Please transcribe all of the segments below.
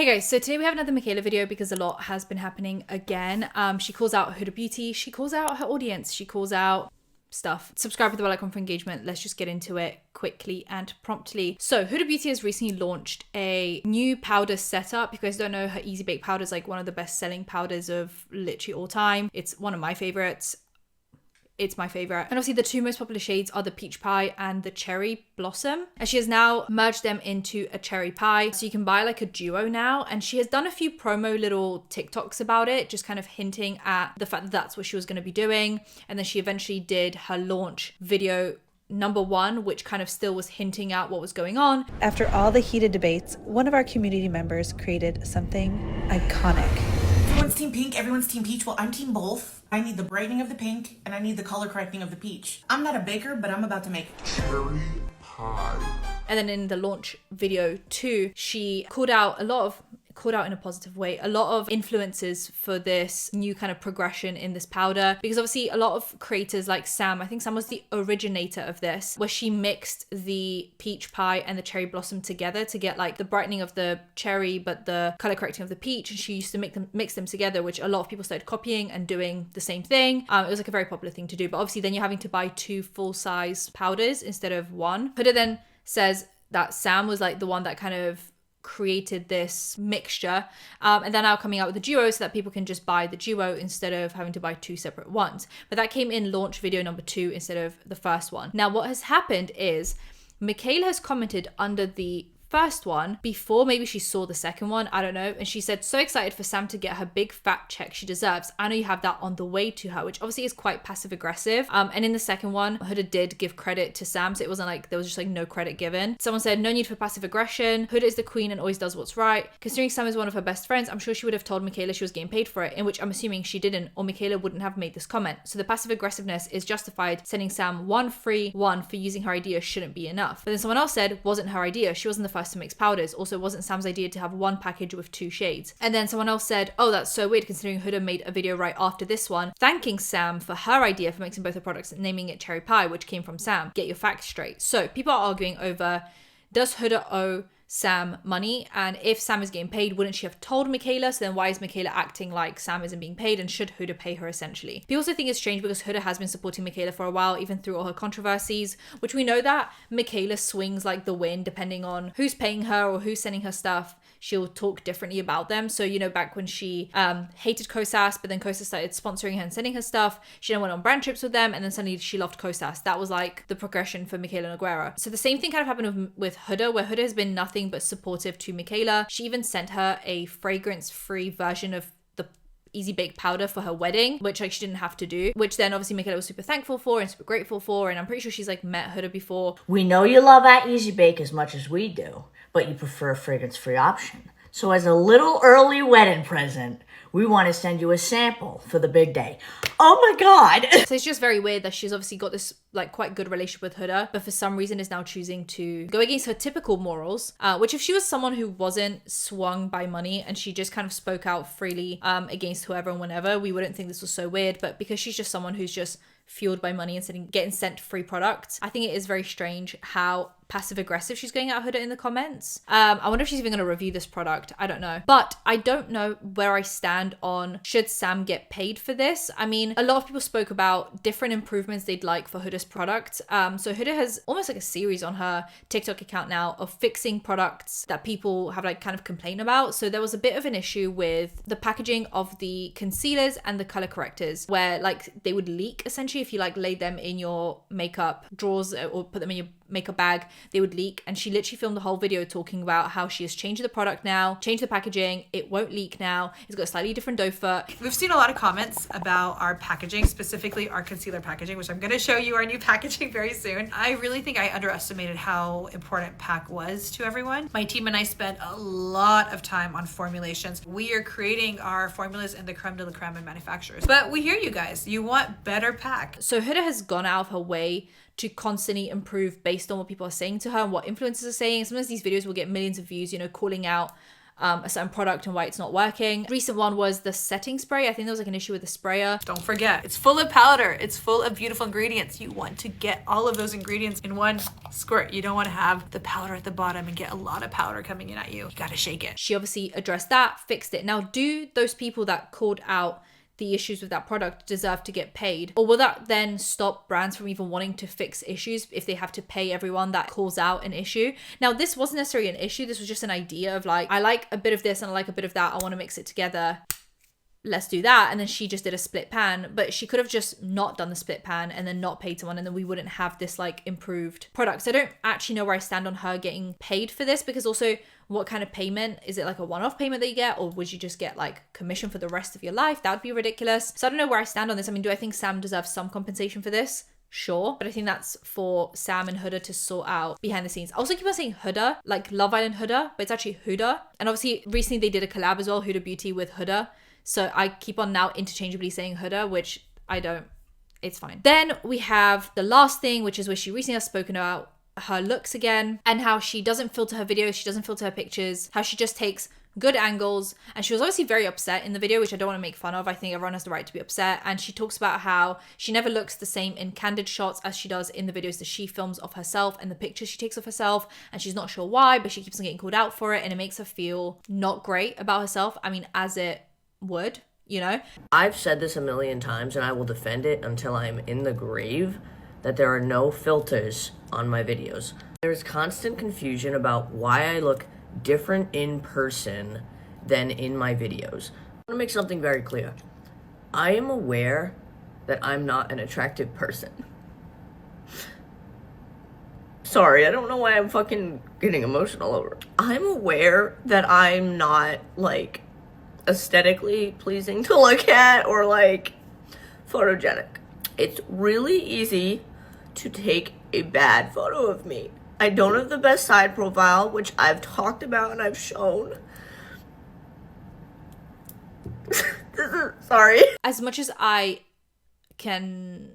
Hey guys, so today we have another Mikayla video because a lot has been happening again. She calls out Huda Beauty, she calls out her audience, she calls out stuff. Subscribe with the bell icon for engagement. Let's just get into it quickly and promptly. So Huda Beauty has recently launched a new powder setup. If you guys don't know, her Easy Bake powder is like one of the best selling powders of literally all time. It's one of my favorites. It's my favorite. And obviously the two most popular shades are the Peach Pie and the Cherry Blossom. And she has now merged them into a Cherry Pie. So you can buy like a duo now. And she has done a few promo little TikToks about it, just kind of hinting at the fact that that's what she was going to be doing. And then she eventually did her launch video number 1, which kind of still was hinting at what was going on. After all the heated debates, one of our community members created something iconic. Everyone's team pink, everyone's team peach. Well, I'm team both. I need the brightening of the pink and I need the color correcting of the peach. I'm not a baker, but I'm about to make cherry pie. And then in the launch video 2, she called out in a positive way, a lot of influences for this new kind of progression in this powder, because obviously a lot of creators like Sam, I think Sam was the originator of this, where she mixed the Peach Pie and the Cherry Blossom together to get like the brightening of the cherry but the color correcting of the peach, and she used to mix them together, which a lot of people started copying and doing the same thing. It was like a very popular thing to do, but obviously then you're having to buy 2 full-size powders instead of 1. Huda then says that Sam was like the one that kind of created this mixture, and they're now coming out with a duo so that people can just buy the duo instead of having to buy 2 separate ones. But that came in launch video number 2 instead of the first one. Now what has happened is Michaela has commented under the first one before maybe she saw the second one, I don't know, and she said, "So excited for Sam to get her big fat check she deserves. I know you have that on the way to her," which obviously is quite passive aggressive. And in the second one, Huda did give credit to Sam, so it wasn't like there was just like no credit given. Someone said, "No need for passive aggression. Huda is the queen and always does what's right. Considering Sam is one of her best friends, I'm sure she would have told Michaela she was getting paid for it," in which I'm assuming she didn't, or Michaela wouldn't have made this comment. So the passive aggressiveness is justified. Sending Sam one free one for using her idea shouldn't be enough. But then someone else said, "Wasn't her idea. She wasn't the first to mix powders. Also, it wasn't Sam's idea to have 1 package with 2 shades." And then someone else said, "Oh, that's so weird considering Huda made a video right after this one thanking Sam for her idea for mixing both the products and naming it Cherry Pie, which came from Sam. Get your facts straight." So people are arguing over, does Huda owe Sam money? And if Sam is getting paid, wouldn't she have told Michaela? So then why is Michaela acting like Sam isn't being paid, and should Huda pay her essentially? People also think it's strange because Huda has been supporting Michaela for a while, even through all her controversies, which we know that Michaela swings like the wind depending on who's paying her or who's sending her stuff. She'll talk differently about them. So, you know, back when she hated Kosas, but then Kosas started sponsoring her and sending her stuff, she then went on brand trips with them, and then suddenly she loved Kosas. That was like the progression for Mikayla Nogueira. So the same thing kind of happened with Huda, where Huda has been nothing but supportive to Michaela. She even sent her a fragrance-free version of the Easy Bake powder for her wedding, which like she didn't have to do, which then obviously Michaela was super thankful for and super grateful for, and I'm pretty sure she's like met Huda before. "We know you love our Easy Bake as much as we do, but you prefer a fragrance-free option. So as a little early wedding present, we want to send you a sample for the big day." Oh my God. So it's just very weird that she's obviously got this like quite good relationship with Huda, but for some reason is now choosing to go against her typical morals, which if she was someone who wasn't swung by money and she just kind of spoke out freely against whoever and whenever, we wouldn't think this was so weird. But because she's just someone who's just fueled by money and getting sent free products, I think it is very strange how passive aggressive she's going at Huda in the comments. I wonder if she's even going to review this product. I don't know. But I don't know where I stand on should Sam get paid for this. I mean, a lot of people spoke about different improvements they'd like for Huda's product. So Huda has almost like a series on her TikTok account now of fixing products that people have like kind of complained about. So there was a bit of an issue with the packaging of the concealers and the color correctors, where like they would leak essentially if you like laid them in your makeup drawers or put them in your makeup bag, they would leak. And she literally filmed the whole video talking about how she has changed the product now, changed the packaging, it won't leak now, it's got a slightly different doe foot. We've seen a lot of comments about our packaging, specifically our concealer packaging, which I'm going to show you our new packaging very soon. I really think I underestimated how important pack was to everyone. My team and I spent a lot of time on formulations. We are creating our formulas in the creme de la creme and manufacturers. But we hear you guys, you want better pack. So Huda has gone out of her way to constantly improve based on what people are saying to her and what influencers are saying. Sometimes these videos will get millions of views, you know, calling out a certain product and why it's not working. Recent one was the setting spray. I think there was like an issue with the sprayer. Don't forget, it's full of powder. It's full of beautiful ingredients. You want to get all of those ingredients in one squirt. You don't want to have the powder at the bottom and get a lot of powder coming in at you. You gotta shake it. She obviously addressed that, fixed it. Now, do those people that called out the issues with that product deserve to get paid? Or will that then stop brands from even wanting to fix issues if they have to pay everyone that calls out an issue? Now, this wasn't necessarily an issue. This was just an idea of like, I like a bit of this and I like a bit of that. I want to mix it together. Let's do that. And then she just did a split pan, but she could have just not done the split pan and then not paid someone, and then we wouldn't have this like improved product. So I don't actually know where I stand on her getting paid for this, because also what kind of payment? Is it like a one-off payment that you get, or would you just get like commission for the rest of your life? That would be ridiculous. So I don't know where I stand on this. I mean, do I think Sam deserves some compensation for this? Sure, but I think that's for Sam and Huda to sort out behind the scenes. I also keep on saying Huda, like Love Island Huda, but it's actually Huda. And obviously recently they did a collab as well, Huda Beauty with Huda. So I keep on now interchangeably saying Huda, which I don't, it's fine. Then we have the last thing, which is where she recently has spoken about her looks again and how she doesn't filter her videos, she doesn't filter her pictures, how she just takes good angles. And she was obviously very upset in the video, which I don't want to make fun of. I think everyone has the right to be upset. And she talks about how she never looks the same in candid shots as she does in the videos that she films of herself and the pictures she takes of herself. And she's not sure why, but she keeps on getting called out for it, and it makes her feel not great about herself. I mean, as it would, you know? I've said this a million times and I will defend it until I'm in the grave, that there are no filters on my videos. There's constant confusion about why I look different in person than in my videos. I want to make something very clear. I am aware that I'm not an attractive person. Sorry, I don't know why I'm fucking getting emotional over it. I'm aware that I'm not like aesthetically pleasing to look at or like photogenic. It's really easy to take a bad photo of me. I don't have the best side profile, which I've talked about and I've shown. Sorry. As much as I can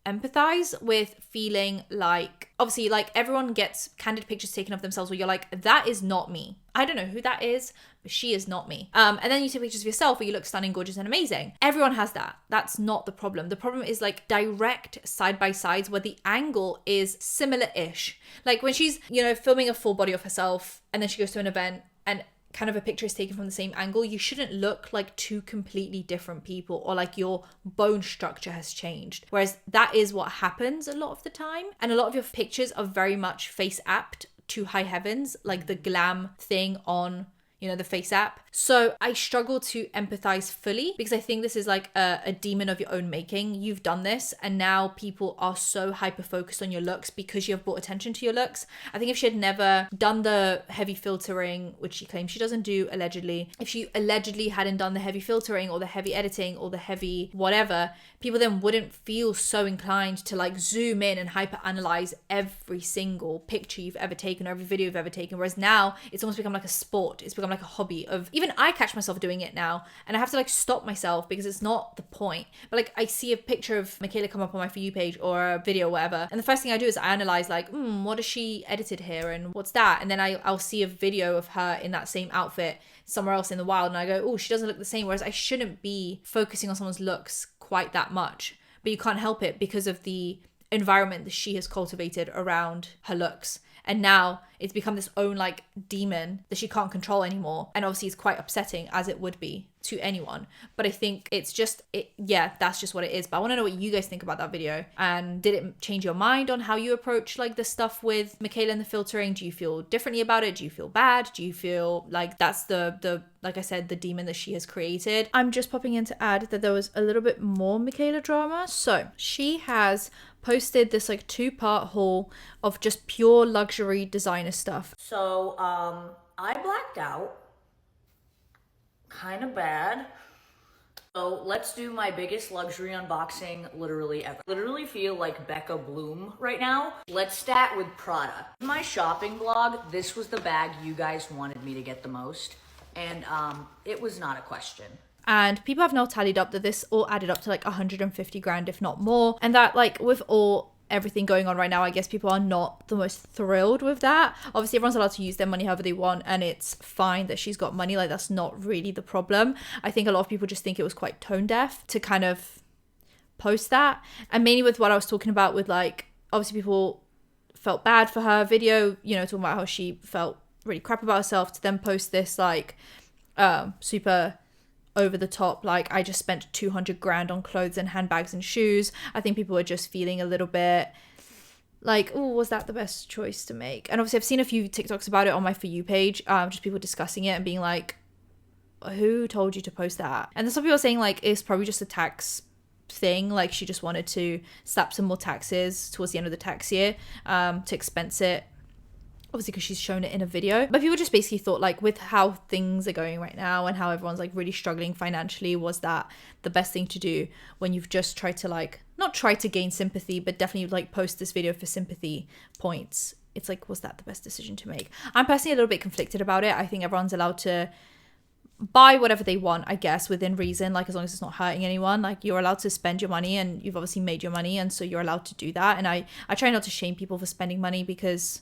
empathize with feeling like, obviously, like everyone gets candid pictures taken of themselves where you're like, that is not me. I don't know who that is, but she is not me. And then you take pictures of yourself where you look stunning, gorgeous, and amazing. Everyone has that. That's not the problem. The problem is like direct side by sides where the angle is similar-ish. Like when she's, you know, filming a full body of herself and then she goes to an event and kind of a picture is taken from the same angle, you shouldn't look like two completely different people, or like your bone structure has changed. Whereas that is what happens a lot of the time. And a lot of your pictures are very much face apt to high heavens, like the glam thing on, you know, the Face app. So I struggle to empathize fully because I think this is like a demon of your own making. You've done this and now people are so hyper focused on your looks because you have brought attention to your looks. I think if she had never done the heavy filtering, which she claims she doesn't do allegedly, if she allegedly hadn't done the heavy filtering or the heavy editing or the heavy whatever, people then wouldn't feel so inclined to like zoom in and hyper analyze every single picture you've ever taken or every video you've ever taken. Whereas now it's almost become like a sport. It's become like a hobby of, even I catch myself doing it now and I have to like stop myself because it's not the point. But like I see a picture of Michaela come up on my For You page or a video or whatever, and the first thing I do is I analyze like, what has she edited here and what's that? And then I'll see a video of her in that same outfit somewhere else in the wild and I go, oh, she doesn't look the same. Whereas I shouldn't be focusing on someone's looks quite that much, but you can't help it because of the environment that she has cultivated around her looks. And now it's become this own like demon that she can't control anymore. And obviously it's quite upsetting, as it would be to anyone. But I think it's just, that's just what it is. But I want to know what you guys think about that video. And did it change your mind on how you approach like the stuff with Michaela and the filtering? Do you feel differently about it? Do you feel bad? Do you feel like that's the like I said, the demon that she has created? I'm just popping in to add that there was a little bit more Michaela drama. So she has posted this like 2-part haul of just pure luxury designer stuff. So, I blacked out. Kind of bad. So let's do my biggest luxury unboxing literally ever. Literally feel like Becca Bloom right now. Let's start with Prada. In my shopping vlog, this was the bag you guys wanted me to get the most. And it was not a question. And people have now tallied up that this all added up to like 150 grand, if not more. And that like with all everything going on right now, I guess people are not the most thrilled with that. Obviously, everyone's allowed to use their money however they want, and it's fine that she's got money. Like, that's not really the problem. I think a lot of people just think it was quite tone deaf to kind of post that. And mainly with what I was talking about with, like, obviously people felt bad for her video, you know, talking about how she felt really crap about herself, to then post this, like, super over the top, like, I just spent 200 grand on clothes and handbags and shoes. I think people were just feeling a little bit like, oh, was that the best choice to make? And obviously I've seen a few TikToks about it on my For You page, just people discussing it and being like, who told you to post that? And then some people are saying, like, it's probably just a tax thing, like she just wanted to slap some more taxes towards the end of the tax year to expense it, obviously because she's shown it in a video. But people just basically thought, like, with how things are going right now and how everyone's like really struggling financially, was that the best thing to do when you've just tried to, like, not try to gain sympathy, but definitely like post this video for sympathy points? It's like, was that the best decision to make? I'm personally a little bit conflicted about it. I think everyone's allowed to buy whatever they want, I guess, within reason, like, as long as it's not hurting anyone. Like, you're allowed to spend your money, and you've obviously made your money, and so you're allowed to do that. And I try not to shame people for spending money, because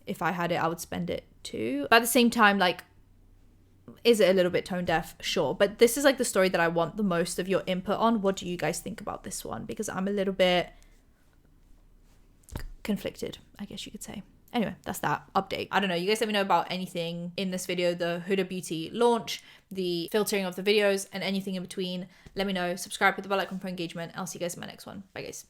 if I had it, I would spend it too. But at the same time, like, is it a little bit tone deaf? Sure. But this is like the story that I want the most of your input on. What do you guys think about this one? Because I'm a little bit conflicted, I guess you could say. Anyway, that's that update. I don't know. You guys let me know about anything in this video, the Huda Beauty launch, the filtering of the videos, and anything in between. Let me know. Subscribe, hit the bell icon for engagement. I'll see you guys in my next one. Bye, guys.